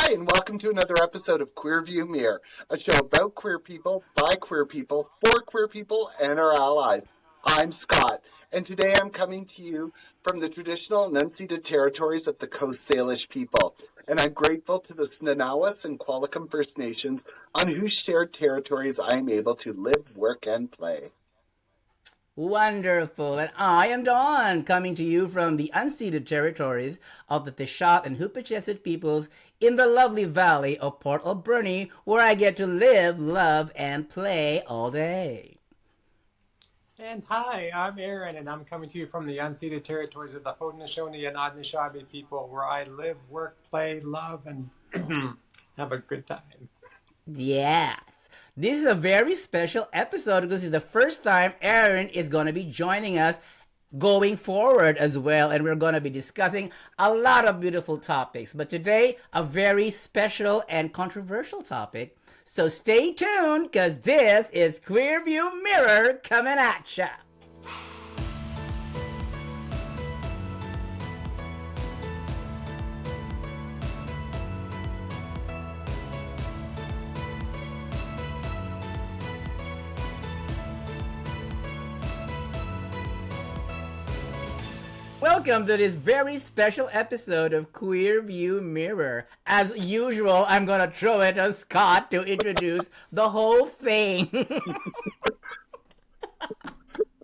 Hi, and welcome to another episode of Queer View Mirror, a show about queer people, by queer people, for queer people, and our allies. I'm Scott, and today I'm coming to you from the traditional and unceded territories of the Coast Salish people, and I'm grateful to the Snanawas and Qualicum First Nations on whose shared territories I am able to live, work, and play. Wonderful. And I am Dawn, coming to you from the unceded territories of the Tishat and Hoopichesed peoples in the lovely valley of Port Alberni, where I get to live, love, and play all day. And hi, I'm Erin, and I'm coming to you from the unceded territories of the Haudenosaunee and Anishinaabe people, where I live, work, play, love, and have a good time. Yes. This is a very special episode because it's the first time Erin is going to be joining us going forward as well, and we're going to be discussing a lot of beautiful topics. But today, a very special and controversial topic. So stay tuned, because this is Queer View Mirror coming at ya. Welcome to this very special episode of Queer View Mirror. As usual, I'm going to throw it to Scott to introduce the whole thing.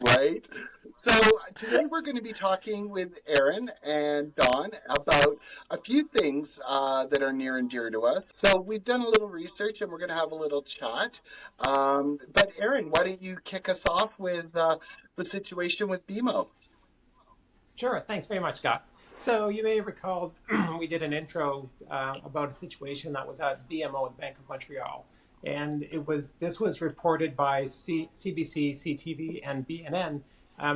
Right? So today we're going to be talking with Erin and Dawn about a few things that are near and dear to us. So we've done a little research and we're going to have a little chat. But Erin, why don't you kick us off with the situation with BMO? Sure, thanks very much, Scott. So you may recall we did an intro about a situation that was at BMO, the Bank of Montreal. And this was reported by CBC, CTV, and BNN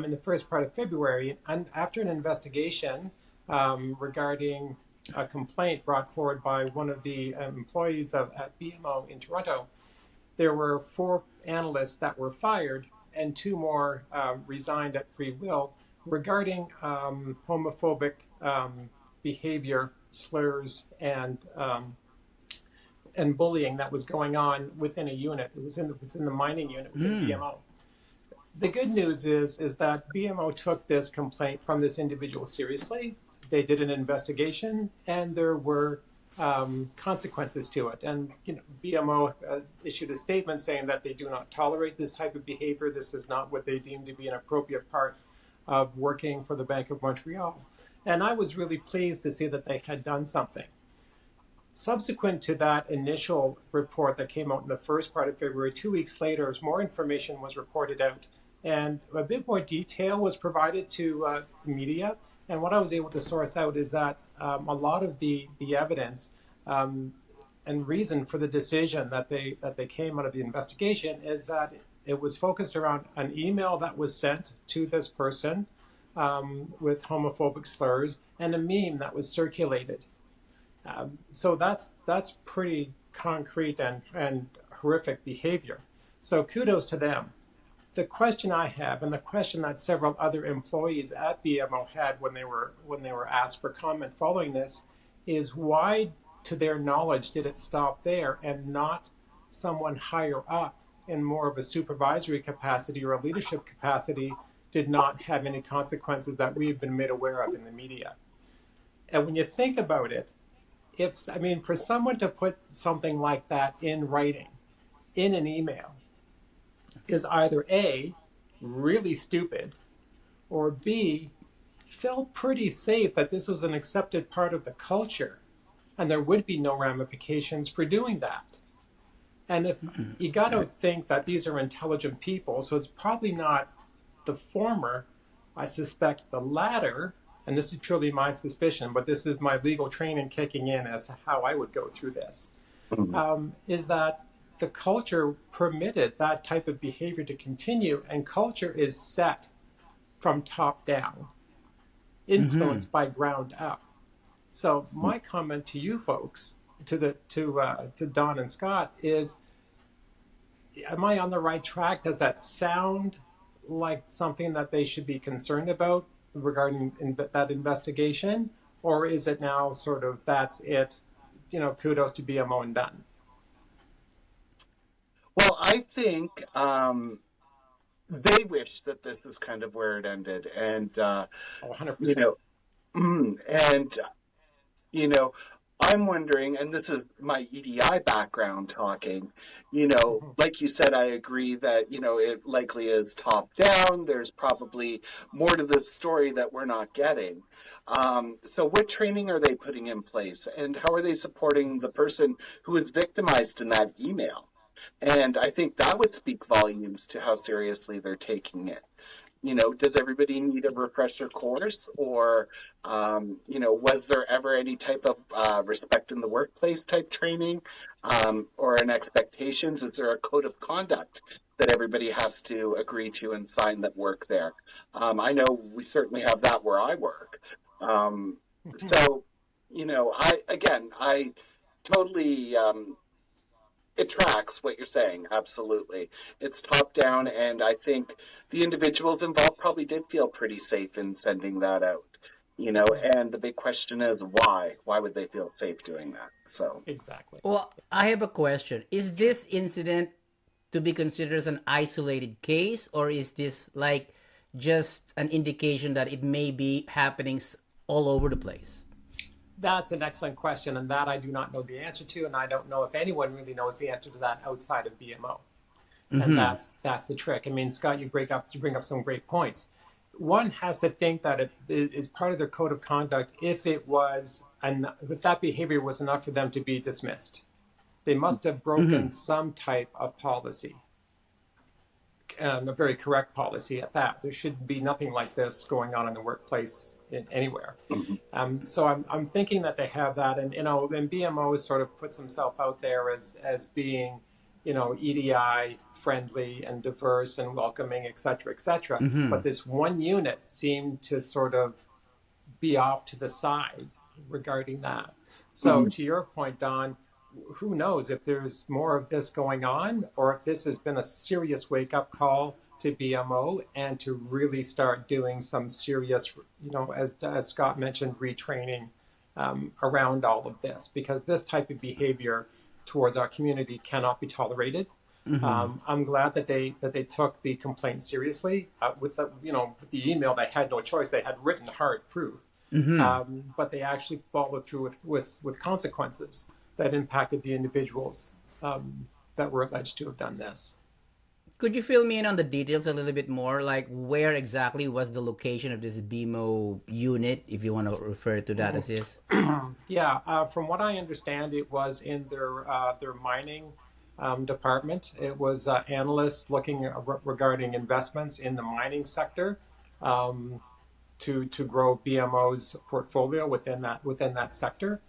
in the first part of February. And after an investigation regarding a complaint brought forward by one of the employees at BMO in Toronto, there were 4 analysts that were fired and 2 more resigned at free will regarding homophobic behavior, slurs, and bullying that was going on within a unit. It was in the mining unit within BMO. The good news is that BMO took this complaint from this individual seriously. They did an investigation, and there were consequences to it. And BMO issued a statement saying that they do not tolerate this type of behavior. This is not what they deem to be an appropriate part of working for the Bank of Montreal. And I was really pleased to see that they had done something. Subsequent to that initial report that came out in the first part of February, 2 weeks later, as more information was reported out and a bit more detail was provided to the media. And what I was able to source out is that a lot of the evidence and reason for the decision that they came out of the investigation is that it was focused around an email that was sent to this person with homophobic slurs and a meme that was circulated. So that's pretty concrete and horrific behavior. So kudos to them. The question I have, and the question that several other employees at BMO had when they were asked for comment following this, is why, to their knowledge, did it stop there and not someone higher up in more of a supervisory capacity or a leadership capacity did not have any consequences that we've been made aware of in the media? And when you think about it, for someone to put something like that in writing, in an email, is either A, really stupid, or B, felt pretty safe that this was an accepted part of the culture and there would be no ramifications for doing that. And if you got to think that these are intelligent people, so it's probably not the former. I suspect the latter, and this is purely my suspicion, but this is my legal training kicking in as to how I would go through this, is that the culture permitted that type of behavior to continue, and culture is set from top down, influenced by ground up. So my comment to you folks, to Don and Scott, is: am I on the right track? Does that sound like something that they should be concerned about regarding that investigation, or is it now sort of that's it? kudos to BMO and done. Well, I think they wish that this is kind of where it ended, and 100%. and you know, I'm wondering, and this is my EDI background talking, like you said, I agree that, it likely is top down. There's probably more to this story that we're not getting. So what training are they putting in place, and how are they supporting the person who is victimized in that email? And I think that would speak volumes to how seriously they're taking it. Does everybody need a refresher course, or, was there ever any type of respect in the workplace type training, or an expectations? Is there a code of conduct that everybody has to agree to and sign that work there? I know we certainly have that where I work. So, I totally, it tracks what you're saying. Absolutely. It's top down. And I think the individuals involved probably did feel pretty safe in sending that out, and the big question is why? Why would they feel safe doing that? So, Exactly. Well, I have a question. Is this incident to be considered as an isolated case, or is this like just an indication that it may be happening all over the place? That's an excellent question, and that I do not know the answer to, and I don't know if anyone really knows the answer to that outside of BMO. And that's the trick. I mean, Scott, you bring up some great points. One has to think that it is part of their code of conduct if if that behavior was enough for them to be dismissed. They must have broken some type of policy, a very correct policy at that. There should be nothing like this going on in the workplace anywhere. So I'm thinking that they have that, and and BMO sort of puts himself out there as being, EDI friendly and diverse and welcoming, et cetera, et cetera. But this one unit seemed to sort of be off to the side regarding that. So to your point, Don, who knows if there's more of this going on, or if this has been a serious wake-up call to BMO and to really start doing some serious, as Scott mentioned, retraining around all of this, because this type of behavior towards our community cannot be tolerated. I'm glad that they took the complaint seriously. With the email, they had no choice. They had written hard proof, but they actually followed through with consequences that impacted the individuals that were alleged to have done this. Could you fill me in on the details a little bit more? Like, where exactly was the location of this BMO unit, if you want to refer to that as is? Yeah, from what I understand, it was in their mining department. It was analysts looking regarding investments in the mining sector to grow BMO's portfolio within that sector.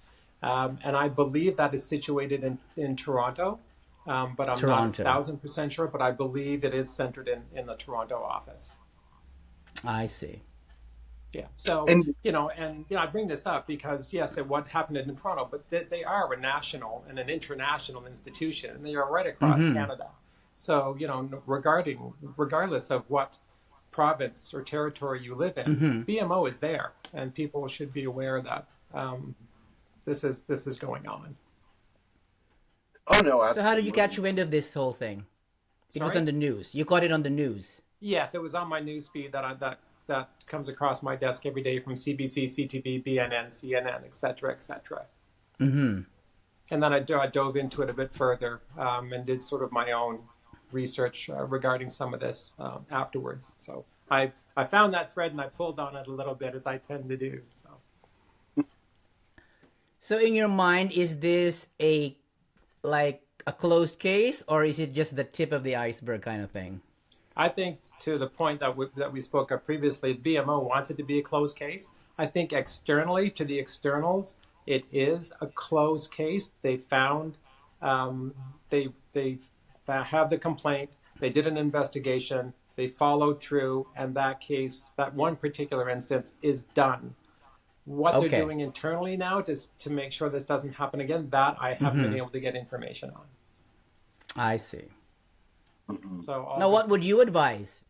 And I believe that is situated in Toronto. But I'm not 1,000% sure, but I believe it is centered in the Toronto office. I see. Yeah. So, I bring this up because, yes, what happened in Toronto, but they are a national and an international institution, and they are right across Canada. So, regardless of what province or territory you live in, BMO is there, and people should be aware that this is going on. Oh, no, absolutely. So how did you catch wind of this whole thing? It was on the news. You caught it on the news. Yes, it was on my news feed that comes across my desk every day from CBC, CTV, BNN, CNN, et cetera, et cetera. And then I dove into it a bit further and did sort of my own research regarding some of this afterwards. So I found that thread and I pulled on it a little bit, as I tend to do. So in your mind, is this a closed case, or is it just the tip of the iceberg kind of thing? I think, to the point that we spoke of previously, BMO wants it to be a closed case. I think externally, to the externals, it is a closed case. They found they have the complaint. They did an investigation. They followed through, and that case, that one particular instance, is done. What they're doing internally now to make sure this doesn't happen again, that I haven't been able to get information on. I see. So now, what would you advise?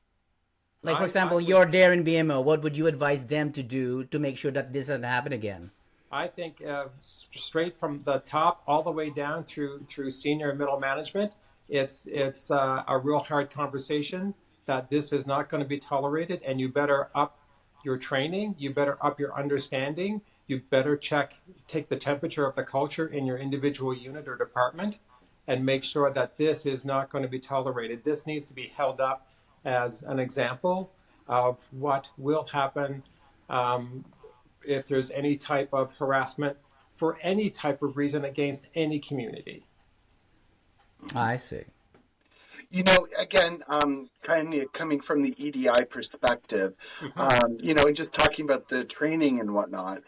For example, you're there in BMO. What would you advise them to do to make sure that this doesn't happen again? I think straight from the top all the way down through senior and middle management, it's a real hard conversation that this is not going to be tolerated, and you better up your training, you better up your understanding, you better take the temperature of the culture in your individual unit or department, and make sure that this is not going to be tolerated. This needs to be held up as an example of what will happen if there's any type of harassment for any type of reason against any community. I see. You know, again, kind of coming from the EDI perspective, you know, and just talking about the training and whatnot,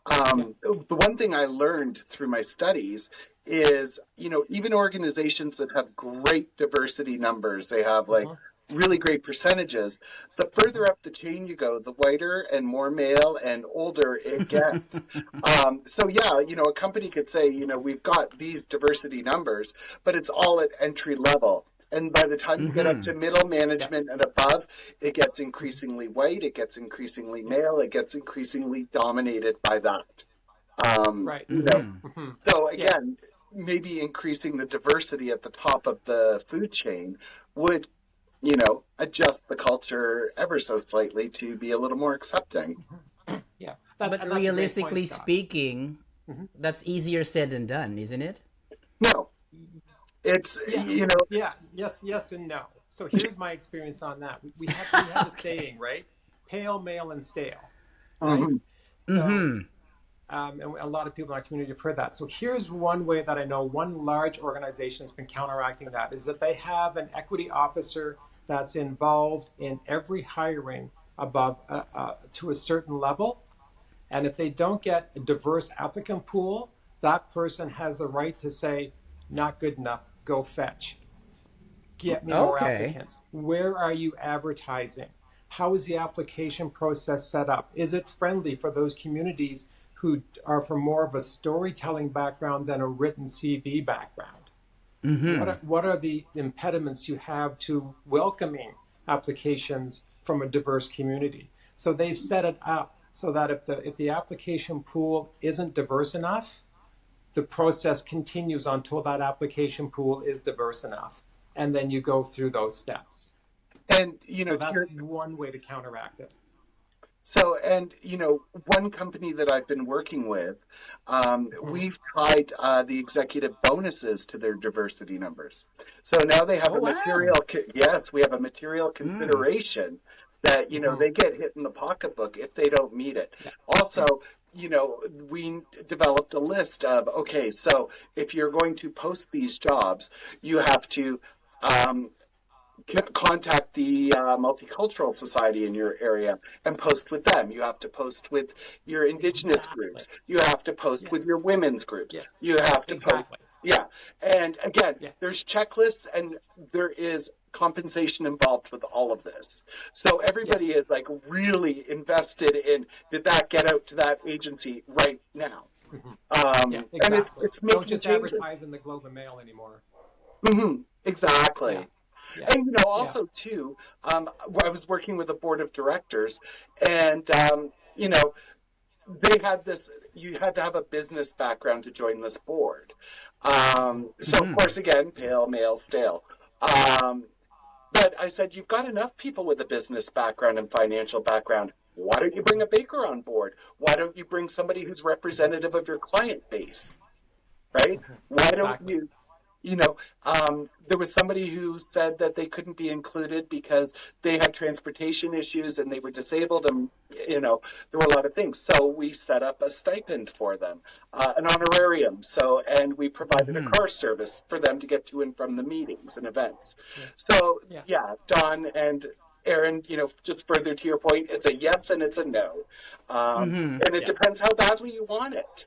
the one thing I learned through my studies is, you know, even organizations that have great diversity numbers, they have like really great percentages, the further up the chain you go, the whiter and more male and older it gets. So yeah, you know, a company could say, you know, we've got these diversity numbers, but it's all at entry level. And by the time you get up to middle management and above, it gets increasingly white, it gets increasingly male, it gets increasingly dominated by that. Right. You know? So again, maybe increasing the diversity at the top of the food chain would, you know, adjust the culture ever so slightly to be a little more accepting. Yeah. But realistically speaking, that's easier said than done, isn't it? No. It's, you know. Yeah, yes and no. So here's my experience on that. We have a saying, right? Pale, male, and stale. Right? So, and a lot of people in our community have heard that. So here's one way that I know one large organization has been counteracting that, is that they have an equity officer that's involved in every hiring above to a certain level. And if they don't get a diverse applicant pool, that person has the right to say, not good enough, go fetch. Get me more applicants. Where are you advertising? How is the application process set up? Is it friendly for those communities who are from more of a storytelling background than a written CV background? What are the impediments you have to welcoming applications from a diverse community? So they've set it up so that if the application pool isn't diverse enough, the process continues until that application pool is diverse enough. And then you go through those steps. And, you know, so that's one way to counteract it. So, and, you know, one company that I've been working with, we've tied the executive bonuses to their diversity numbers. So now they have we have a material consideration that, you know, they get hit in the pocketbook if they don't meet it. Also, you know, we developed a list of, okay, so if you're going to post these jobs, you have to contact the Multicultural Society in your area and post with them. You have to post with your Indigenous groups. You have to post with your women's groups. You have to post. Yeah. And again, there's checklists and there is compensation involved with all of this. So everybody is like really invested in, did that get out to that agency right now? Exactly. And it's making Don't just changes. advertise in the Globe and Mail anymore. Exactly. Yeah. And, you know, also, too, I was working with a board of directors, and, you know, they had this, you had to have a business background to join this board. So, of course, again, pale, male, stale. But I said, you've got enough people with a business background and financial background. Why don't you bring a baker on board? Why don't you bring somebody who's representative of your client base? Right? Why don't you... You know, there was somebody who said that they couldn't be included because they had transportation issues and they were disabled, and, you know, there were a lot of things. So we set up a stipend for them, an honorarium. So, and we provided a car service for them to get to and from the meetings and events. So, Don and Erin, you know, just further to your point, it's a yes and it's a no. And it depends how badly you want it.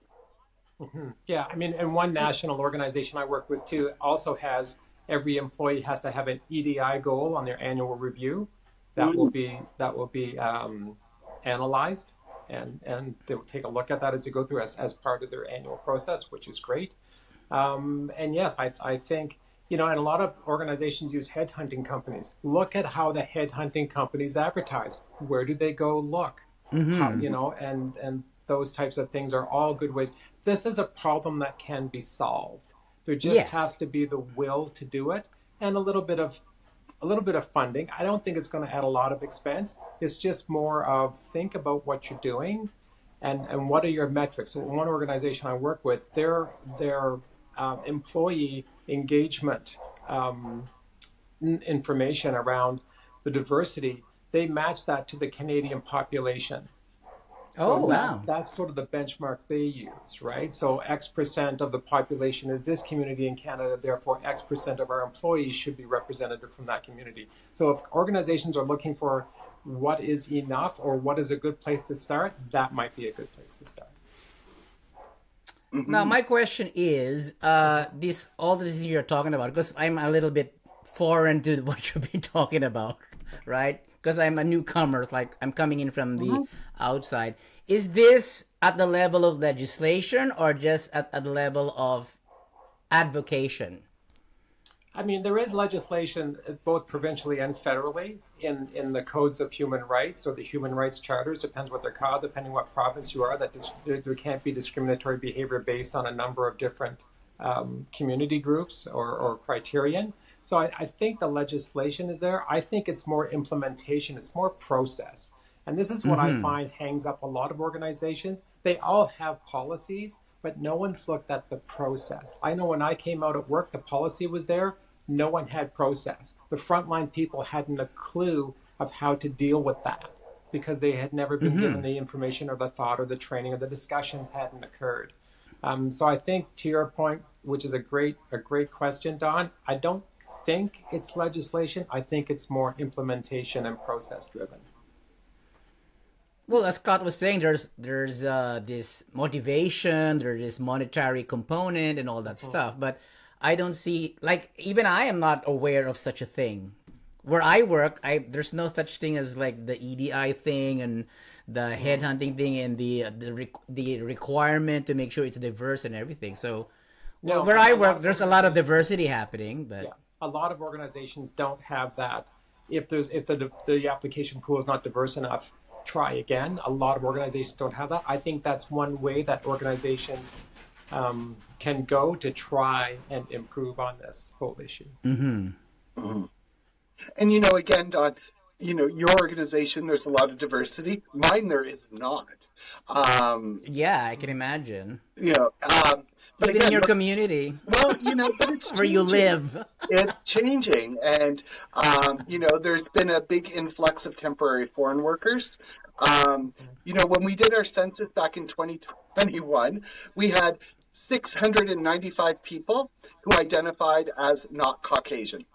Yeah, I mean, and one national organization I work with too also has every employee has to have an EDI goal on their annual review. That will be analyzed, and they will take a look at that as they go through as part of their annual process, which is great. And yes, I think, you know, and a lot of organizations use headhunting companies. Look at how the headhunting companies advertise. Where do they go look? How, you know, and those types of things are all good ways. This is a problem that can be solved. There just Yes. has to be the will to do it and a little bit of funding. I don't think it's going to add a lot of expense. It's just more of think about what you're doing and what are your metrics. So one organization I work with, their employee engagement information around the diversity, they match that to the Canadian population. Oh, So wow. that's sort of the benchmark they use, right? So X percent of the population is this community in Canada, therefore X percent of our employees should be representative from that community. So if organizations are looking for what is enough or what is a good place to start, that might be a good place to start. Now, my question is, all this you're talking about, because I'm a little bit foreign to what you've been talking about, right? Because I'm a newcomer, it's like I'm coming in from the outside. Is this at the level of legislation or just at the level of advocation? I mean, there is legislation both provincially and federally in the codes of human rights or the human rights charters, depends what they're called, depending what province you are, that there can't be discriminatory behavior based on a number of different community groups or criterion. So I think the legislation is there. I think it's more implementation, it's more process. And this is what I find hangs up a lot of organizations. They all have policies, but no one's looked at the process. I know when I came out at work, the policy was there. No one had process. The frontline people hadn't a clue of how to deal with that because they had never been given the information or the thought or the training or the discussions hadn't occurred. So I think to your point, which is a great question, Don, I don't think it's legislation. I think it's more implementation and process driven. Well, as Scott was saying, there's this motivation, there's this monetary component and all that stuff, but I don't see, like, even I am not aware of such a thing. Where I work, there's no such thing as like the EDI thing and the headhunting thing and the requirement to make sure it's diverse and everything. So, well, where I work, there's a lot of diversity happening, but yeah, a lot of organizations don't have that. If the application pool is not diverse enough, try again. A lot of organizations don't have that. I think that's one way that organizations can go to try and improve on this whole issue. And again, Don, your organization, there's a lot of diversity. Mine, there is not. yeah, I can imagine. But Even again, in your community, well, but it's where you live. It's changing, and there's been a big influx of temporary foreign workers. When we did our census back in 2021, we had 695 people who identified as not Caucasian.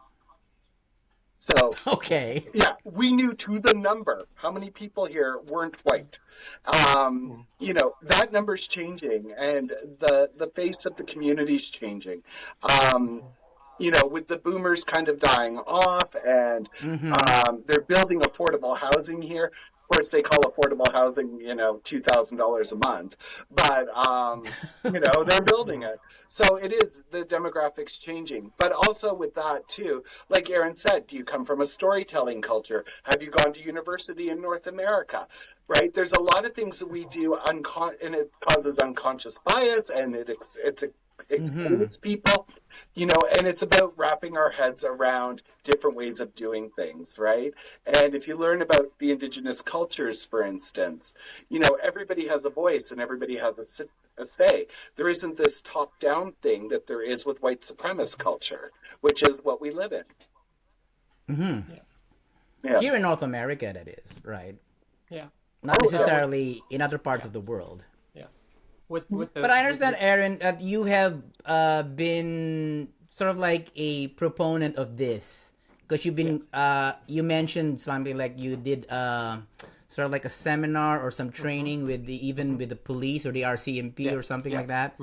So, Okay. yeah, we knew to the number how many people here weren't white. That number's changing, and the face of the community's changing. With the boomers kind of dying off, and they're building affordable housing here. Of course, they call affordable housing, $2,000 a month, but they're building it. So it is, the demographics changing, but also with that too, like Erin said, do you come from a storytelling culture? Have you gone to university in North America? Right? There's a lot of things that we do and it causes unconscious bias, and it excludes people, and it's about wrapping our heads around different ways of doing things, right? And if you learn about the indigenous cultures, for instance, everybody has a voice and everybody has a say. There isn't this top-down thing that there is with white supremacist culture, which is what we live in. Yeah. Here in North America, that is, right? Yeah. Not necessarily in other parts of the world. But I understand, Erin, that you have been sort of like a proponent of this, because you've been you mentioned something like you did sort of like a seminar or some training with the police or the RCMP or something like that.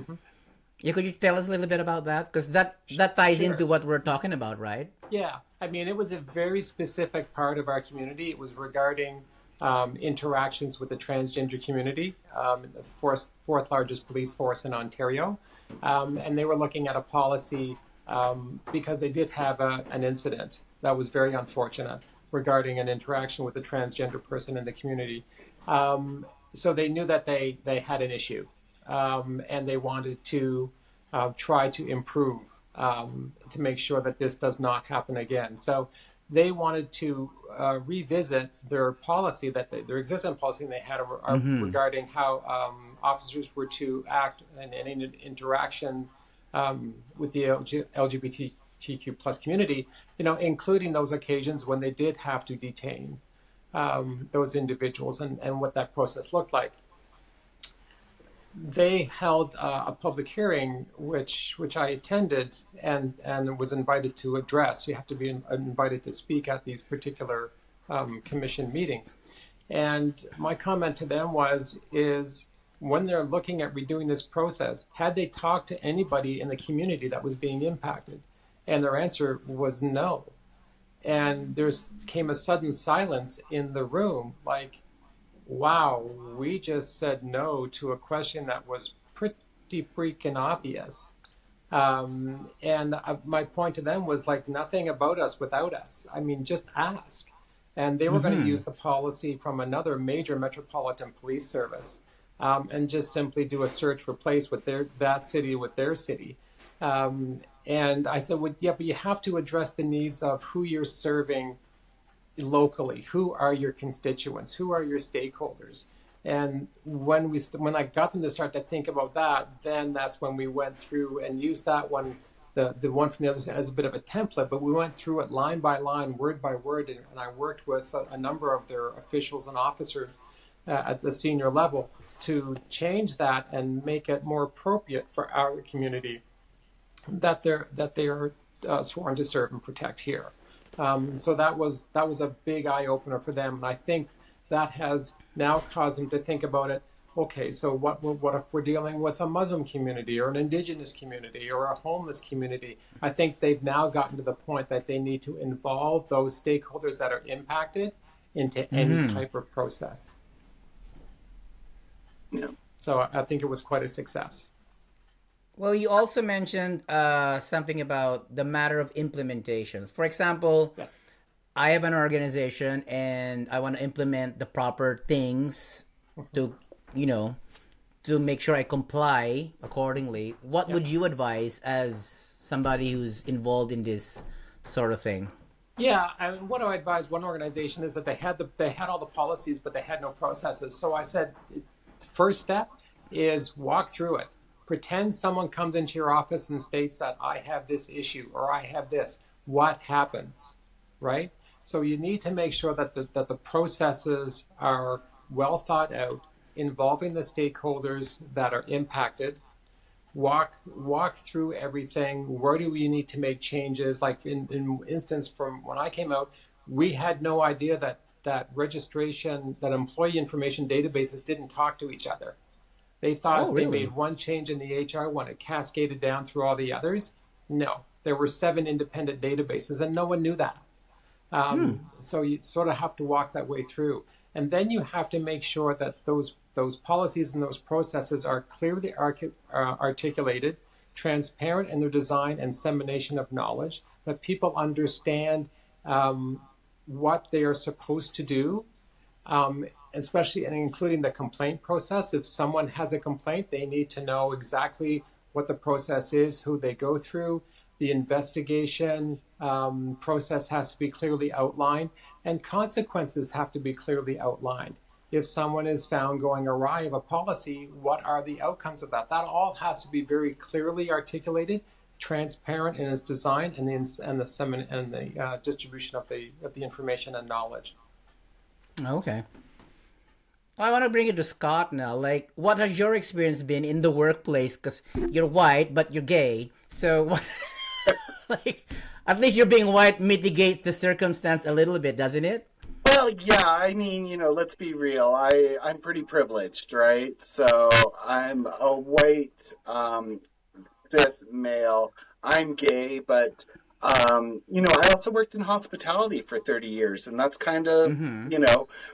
Yeah, could you tell us a little bit about that? Because that ties into what we're talking about, right? Yeah, I mean, it was a very specific part of our community. It was regarding interactions with the transgender community, the fourth largest police force in Ontario. And they were looking at a policy because they did have an incident that was very unfortunate regarding an interaction with a transgender person in the community. So they knew that they had an issue, and they wanted to try to improve, to make sure that this does not happen again. So they wanted to revisit their policy, their existing policy they had regarding how officers were to act in any interaction with the LGBTQ plus community, including those occasions when they did have to detain those individuals, and what that process looked like. They held a public hearing, which I attended and was invited to address. You have to be invited to speak at these particular commission meetings. And my comment to them is when they're looking at redoing this process, had they talked to anybody in the community that was being impacted? And their answer was no. And there came a sudden silence in the room, like, wow, we just said no to a question that was pretty freaking obvious. And my point to them was like, nothing about us without us. I mean, just ask. And they were going to use the policy from another major metropolitan police service, and just simply do a search replace with that city with their city. And I said, well, yeah, but you have to address the needs of who you're serving locally. Who are your constituents? Who are your stakeholders? And when I got them to start to think about that, then that's when we went through and used that one, the one from the other side, as a bit of a template. But we went through it line by line, word by word, and I worked with a number of their officials and officers at the senior level to change that and make it more appropriate for our community that they are sworn to serve and protect here. So that was a big eye opener for them, and I think that has now caused them to think about it. Okay, so what if we're dealing with a Muslim community or an Indigenous community or a homeless community? I think they've now gotten to the point that they need to involve those stakeholders that are impacted into any type of process. Yeah. So I think it was quite a success. Well, you also mentioned something about the matter of implementation. For example, Yes. I have an organization and I want to implement the proper things to, to make sure I comply accordingly. What would you advise as somebody who's involved in this sort of thing? Yeah, I mean, what I advise one organization is that they had all the policies, but they had no processes. So I said, first step is walk through it. Pretend someone comes into your office and states that I have this issue or I have this. What happens, right? So you need to make sure that the processes are well thought out, involving the stakeholders that are impacted. Walk through everything. Where do we need to make changes? Like in instance from when I came out, we had no idea that registration, that employee information databases didn't talk to each other. They thought if they made one change in the HR one, it cascaded down through all the others. No, there were 7 independent databases, and no one knew that. So you sort of have to walk that way through. And then you have to make sure that those policies and those processes are clearly articulated, transparent in their design and dissemination of knowledge, that people understand what they are supposed to do, especially and including the complaint process. If someone has a complaint, they need to know exactly what the process is, who they go through. The investigation process has to be clearly outlined, and consequences have to be clearly outlined. If someone is found going awry of a policy, what are the outcomes of that? That all has to be very clearly articulated, transparent in its design, and the distribution of the information and knowledge. Okay. I want to bring it to Scott now. Like, what has your experience been in the workplace? Because you're white, but you're gay. So, what, like, at least you're being white mitigates the circumstance a little bit, doesn't it? Well, yeah, I mean, let's be real. I'm pretty privileged, right? So I'm a white, cis male. I'm gay, but, I also worked in hospitality for 30 years, and that's kind of,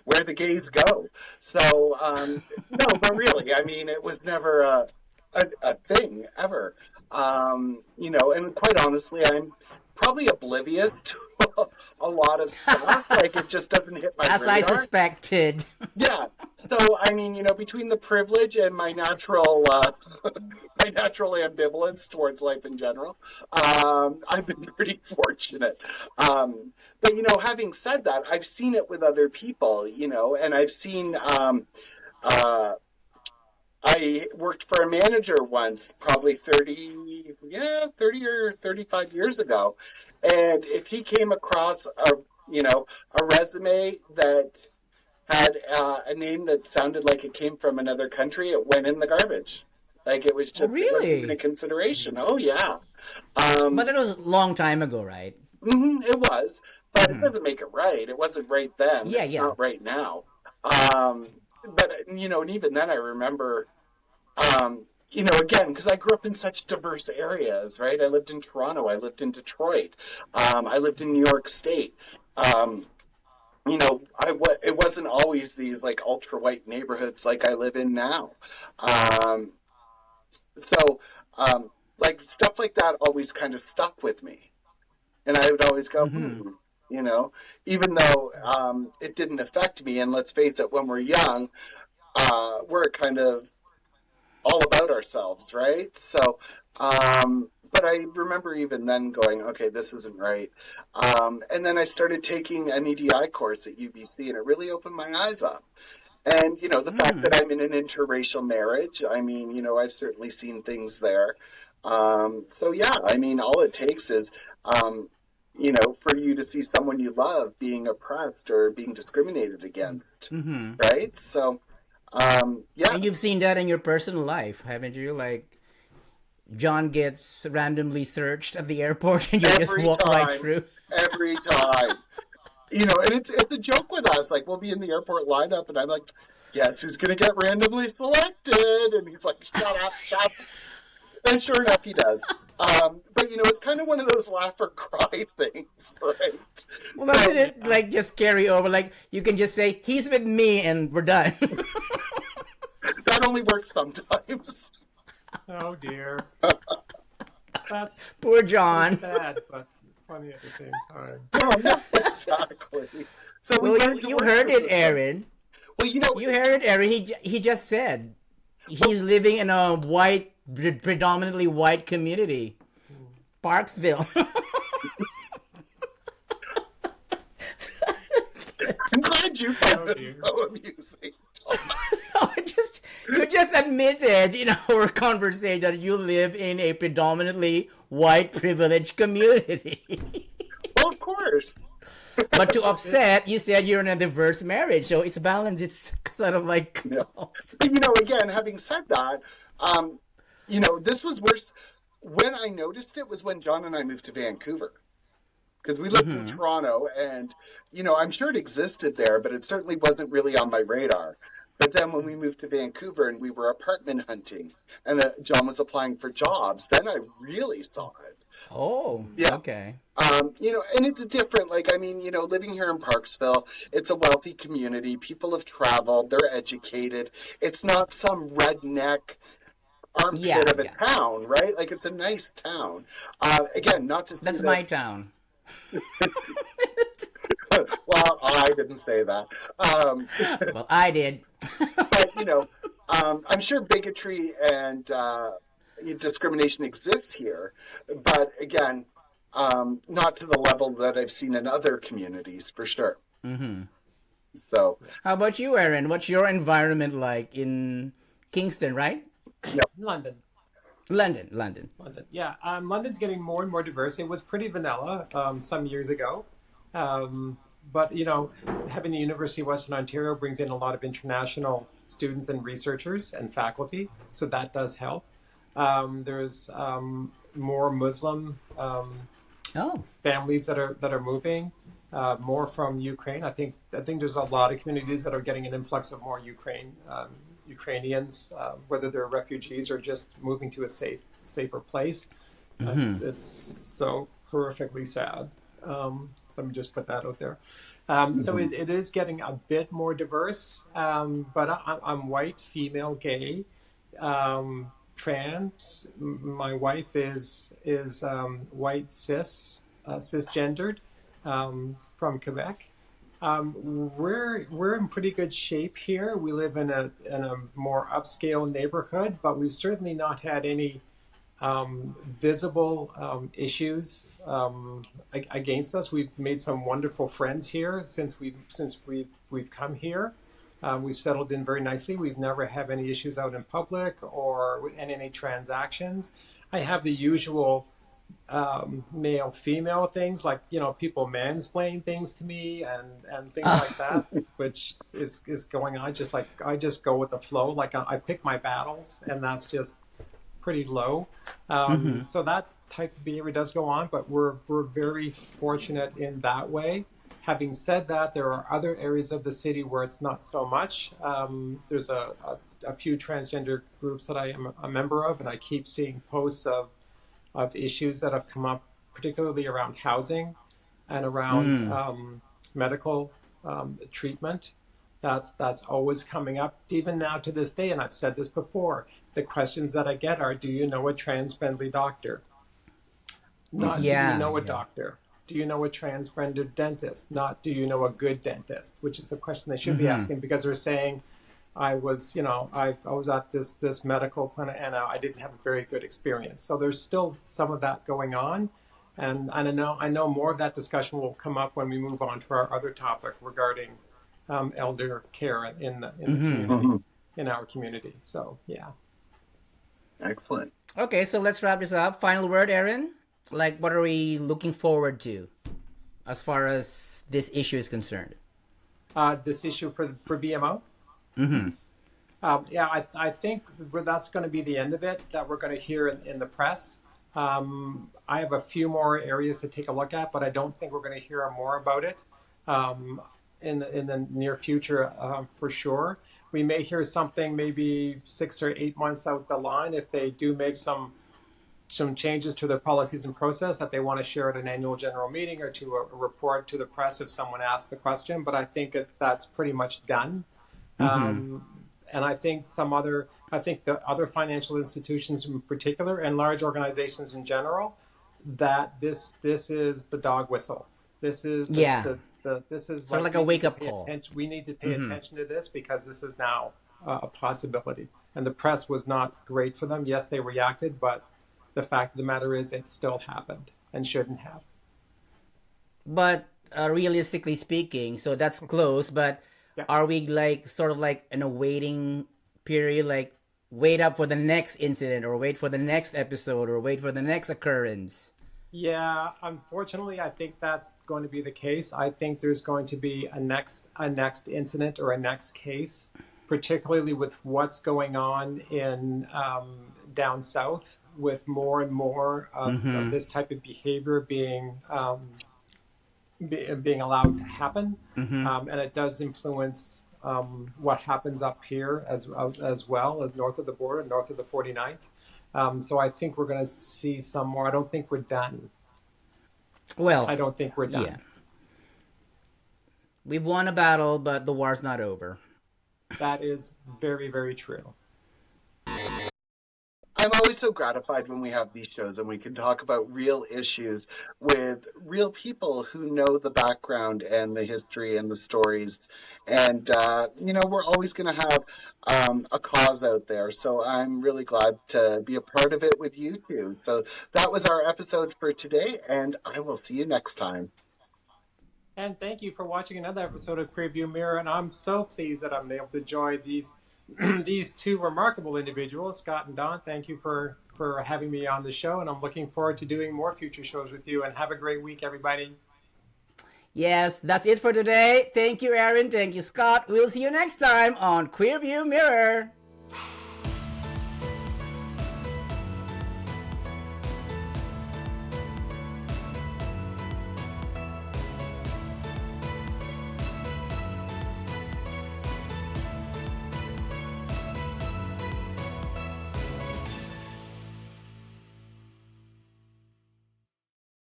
where the gays go. So, no, but really, I mean, it was never a thing ever. And quite honestly, I'm probably oblivious to a lot of stuff. Like it just doesn't hit my As I radar. suspected. Yeah. So I mean, between the privilege and my natural my natural ambivalence towards life in general, I've been pretty fortunate. But having said that, I've seen it with other people, and I've seen uh, I worked for a manager once, probably 30 or 35 years ago. And if he came across a resume that had a name that sounded like it came from another country, it went in the garbage. Like Oh, it wasn't even a really? consideration. Oh yeah. But Um, that was a long time ago, right? it was, but it doesn't make it right. It wasn't right then. Yeah, It's yeah. not right now. Um, but and even then I remember again, because I grew up in such diverse areas, right? I lived in Toronto, I lived in Detroit, I lived in New York State. Um, it wasn't always these like ultra white neighborhoods like I live in now. Um, so, like stuff like that always kind of stuck with me, and I would always go, you know, even though it didn't affect me. And let's face it, when we're young, we're kind of all about ourselves, right? So, but I remember even then going, okay, this isn't right. And then I started taking an EDI course at UBC, and it really opened my eyes up. And, the fact that I'm in an interracial marriage, I mean, I've certainly seen things there. So, yeah, I mean, all it takes is, for you to see someone you love being oppressed or being discriminated against, right? So, yeah, And you've seen that in your personal life, haven't you? Like John gets randomly searched at the airport and you just every walk right time, through. every time. And it's a joke with us. Like we'll be in the airport lineup, and I'm like, "Guess who's gonna get randomly selected?" And he's like, "Shut up, shut up." And sure enough, he does. But it's kind of one of those laugh or cry things, right? Well, So doesn't it like just carry over? Like you can just say he's with me and we're done. that only works sometimes. Oh dear. That's Poor so John. sad, but funny at the same time. Oh, yeah, exactly. So we Well, you learned to you work heard with it, this one. Aaron. Well, You heard it, Erin. He just said he's living in a predominantly white community, Parksville. I'm glad you found Oh this dear. so amusing. No, you just admitted in our conversation that you live in a predominantly white privileged community. Well, of course. But to offset, you said you're in a diverse marriage, so it's balanced. It's sort of like Yeah. But again, having said that, this was worse. When I noticed it was when John and I moved to Vancouver. Because we lived in Toronto, and I'm sure it existed there, but it certainly wasn't really on my radar. But then when we moved to Vancouver and we were apartment hunting, and John was applying for jobs, then I really saw it. oh, Yeah. okay. And it's different. Like, I mean, living here in Parksville, it's a wealthy community. People have traveled, they're educated. It's not some redneck Yeah, armpit of a yeah. town, right? Like, it's a nice town. Again, not to say That's that. my town. Well, I didn't say that. Well, I did. But, I'm sure bigotry and discrimination exists here. But again, not to the level that I've seen in other communities, for sure. So, How about you, Erin? What's your environment like in Kingston, right? London. London. London. Yeah. London's getting more and more diverse. It was pretty vanilla some years ago. But, having the University of Western Ontario brings in a lot of international students and researchers and faculty. So that does help. There's more Muslim Oh, families that are moving, more from Ukraine. I think there's a lot of communities that are getting an influx of more Ukrainians, whether they're refugees or just moving to a safer place. It's so horrifically sad. Let me just put that out there. So it is getting a bit more diverse, but I'm white, female, gay, trans. My wife is white, cisgendered. from Quebec. We're in pretty good shape here. We live in a more upscale neighborhood, but we've certainly not had any visible issues against us. We've made some wonderful friends here since we've come here. We've settled in very nicely. We've never had any issues out in public or in any transactions. I have the usual male female things, like people mansplain things to me and things like that, which is going on. Just like I just go with the flow. Like I pick my battles, and that's just pretty low. So that type of behavior does go on, but we're very fortunate in that way. Having said that, there are other areas of the city where it's not so much. There's a few transgender groups that I am a member of, and I keep seeing posts of issues that have come up, particularly around housing and around medical treatment. That's always coming up, even now to this day. And I've said this before. The questions that I get are, do you know a trans-friendly doctor? Not do you know a doctor? Do you know a trans-friendly dentist? Not do you know a good dentist? Which is the question they should be asking, because they're saying, I was at this medical clinic and I didn't have a very good experience. So there's still some of that going on. And I know more of that discussion will come up when we move on to our other topic regarding elder care in the community, in our community. So, yeah. Excellent. Okay, so let's wrap this up. Final word, Erin? Like, what are we looking forward to as far as this issue is concerned? This issue for BMO? I think that's going to be the end of it, that we're going to hear in the press. I have a few more areas to take a look at, but I don't think we're going to hear more about it in the near future for sure. We may hear something maybe 6 or 8 months out the line if they do make some changes to their policies and process that they want to share at an annual general meeting or to a report to the press if someone asks the question. But I think that's pretty much done. And I think the other financial institutions in particular and large organizations in general, that this is the dog whistle. This is this is sort of like a wake-up call. We need to pay attention to this because this is now a possibility. And the press was not great for them. Yes, they reacted, but the fact of the matter is it still happened and shouldn't have. But realistically speaking, so that's close, but are we sort of in a waiting period, like wait up for the next incident or wait for the next episode or wait for the next occurrence? Yeah, unfortunately, I think that's going to be the case. I think there's going to be a next incident or a next case, particularly with what's going on in down south, with more and more of this type of behavior being allowed to happen, and it does influence what happens up here as well as north of the border, north of the 49th. So I think we're going to see some more. I don't think we're done. Well, I don't think we're done. Yeah. We've won a battle, but the war's not over. That is very, very true. I'm always so gratified when we have these shows and we can talk about real issues with real people who know the background and the history and the stories. And, we're always going to have a cause out there. So I'm really glad to be a part of it with you two. So that was our episode for today, and I will see you next time. And thank you for watching another episode of Queer View Mirror. And I'm so pleased that I'm able to join these two remarkable individuals, Scott and Don. Thank you for having me on the show, and I'm looking forward to doing more future shows with you. And have a great week, everybody. Yes, that's it for today. Thank you, Erin. Thank you, Scott. We'll see you next time on Queer View Mirror.